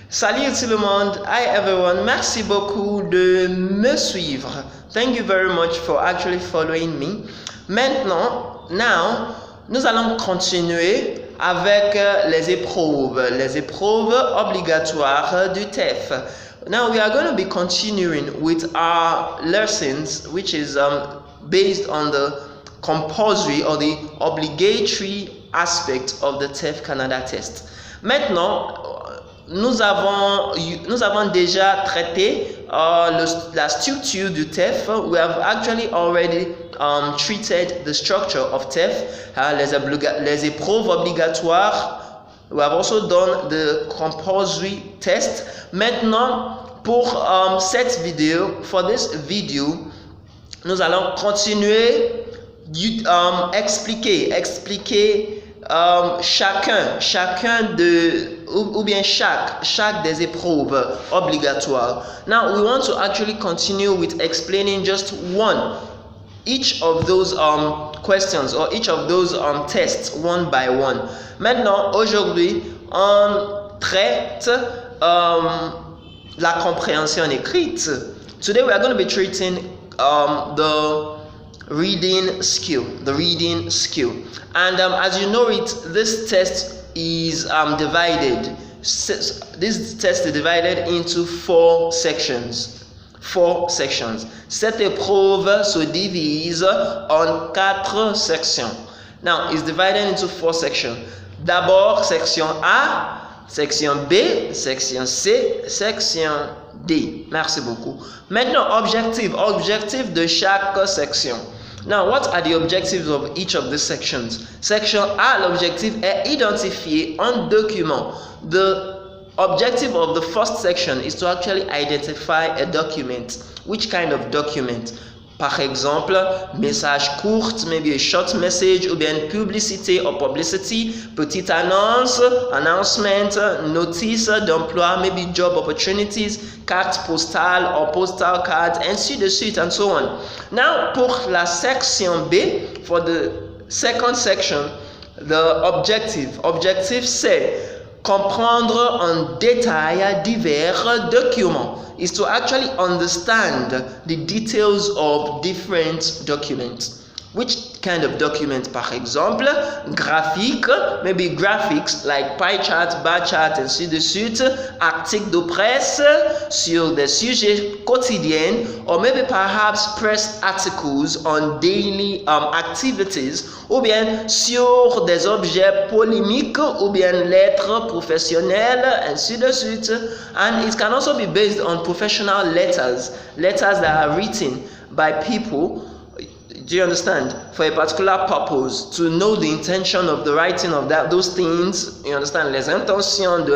Salut tout le monde, hi everyone, merci beaucoup de me suivre. Thank you very much for actually following me. Maintenant, nous allons continuer avec les épreuves obligatoires du TEF. Now we are going to be continuing with our lessons, which is based on the compulsory or the obligatory aspect of the TEF Canada test. Maintenant, nous avons déjà traité la structure du TEF. We have actually already treated the structure of TEF, les épreuves obligatoires. We have also done the compulsory test. Maintenant, pour cette vidéo, for this video, nous allons continuer expliquer chacun chaque des épreuves obligatoires. Now we want to actually continue with explaining just each of those questions or each of those tests one by one. Maintenant, aujourd'hui, on traite la compréhension écrite. Today we are going to be treating the reading skill. And as you know it, this test is divided. This test is divided into four sections. Cette épreuve se divise en 4 sections. Now, it's divided into 4 sections. D'abord, section A, section B, section C, section D. Merci beaucoup. Maintenant, objectif de chaque section. Now, what are the objectives of each of the sections? Section A, l'objectif est identifier un document. The objective of the first section is to actually identify a document. Which kind of document? Par exemple, message court, maybe a short message, ou bien publicité or publicity, petite annonce, announcement, notice d'emploi, maybe job opportunities, carte postale or postal card, ainsi de suite, and so on. Now, pour la section B, for the second section, the objective c'est comprendre en détail divers documents. Is to actually understand the details of different documents. Which kind of document? Par exemple, graphique, maybe graphics like pie chart, bar chart, ainsi de suite, articles de presse sur des sujets quotidiens, or maybe perhaps press articles on daily activities, ou bien sur des objets polémiques, ou bien lettres professionnelles, ainsi de suite. And it can also be based on professional letters that are written by people. Do you understand? For a particular purpose, to know the intention of the writing of those things. You understand? Les intentions de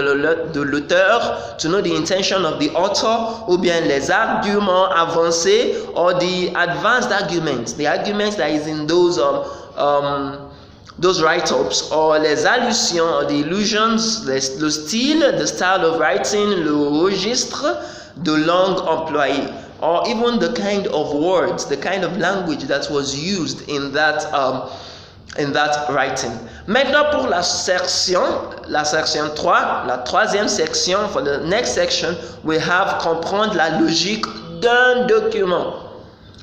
l'auteur, to know the intention of the author, ou bien les arguments avancés, or the advanced arguments, the arguments that is in those write-ups, or les allusions, or the illusions, the style, the style of writing, le registre de langue employée. Or even the kind of words, the kind of language that was used in that writing. Maintenant pour la section 3, la troisième section, for the next section, we have comprendre la logique d'un document.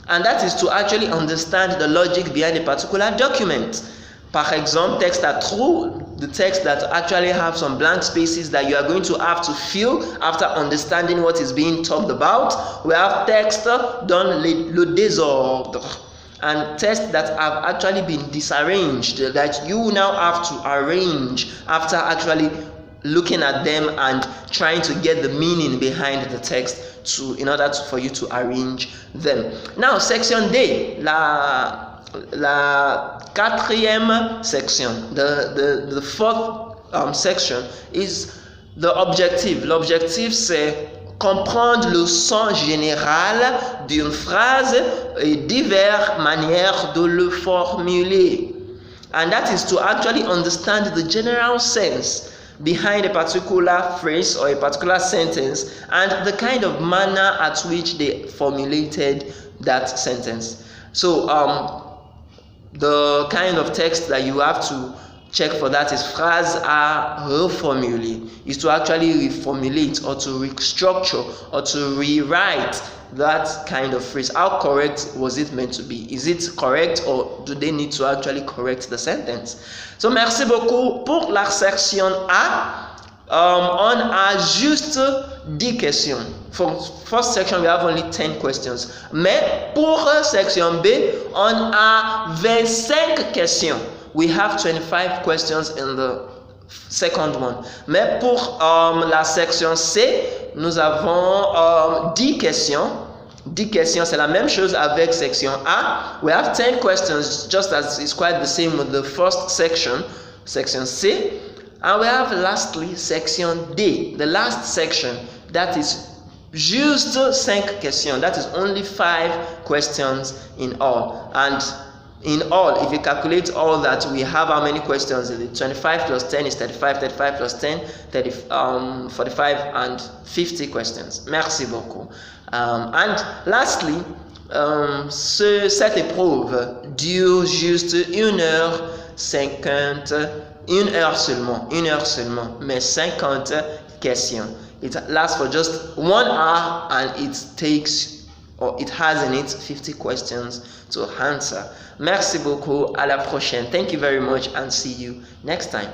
And that is to actually understand the logic behind a particular document. Par exemple, text are true, the text that actually have some blank spaces that you are going to have to fill after understanding what is being talked about. We have text dans le désordre, and text that have actually been disarranged, that you now have to arrange after actually looking at them and trying to get the meaning behind the text in order for you to arrange them. Now, section D, la quatrième section, the fourth section is the objective. L'objectif c'est comprendre le sens général d'une phrase et diverses manières de le formuler. And that is to actually understand the general sense behind a particular phrase or a particular sentence and the kind of manner at which they formulated that sentence. So the kind of text that you have to check for that is phrase à reformuler, is to actually reformulate or to restructure or to rewrite that kind of phrase. How correct was it meant to be? Is it correct or do they need to actually correct the sentence? So merci beaucoup. Pour la section A, on a juste 10 questions. For first section, we have only 10 questions. Mais pour section B, on a 25 questions. We have 25 questions in the second one. Mais pour la section C, nous avons 10 questions. 10 questions, c'est la même chose avec section A. We have 10 questions, just as it's quite the same with the first section, section C. And we have lastly section D, the last section, that is juste 5 questions. That is only 5 questions in all. And in all, if you calculate all that, we have how many questions is it? 25 plus 10 is 35, 35 plus 10, 45 and 50 questions. Merci beaucoup. And lastly, cette épreuve dure juste 1h50, 1 heure seulement, mais 50 questions. It lasts for just 1 hour and it takes, or it has in it 50 questions to answer. Merci beaucoup, à la prochaine. Thank you very much and see you next time.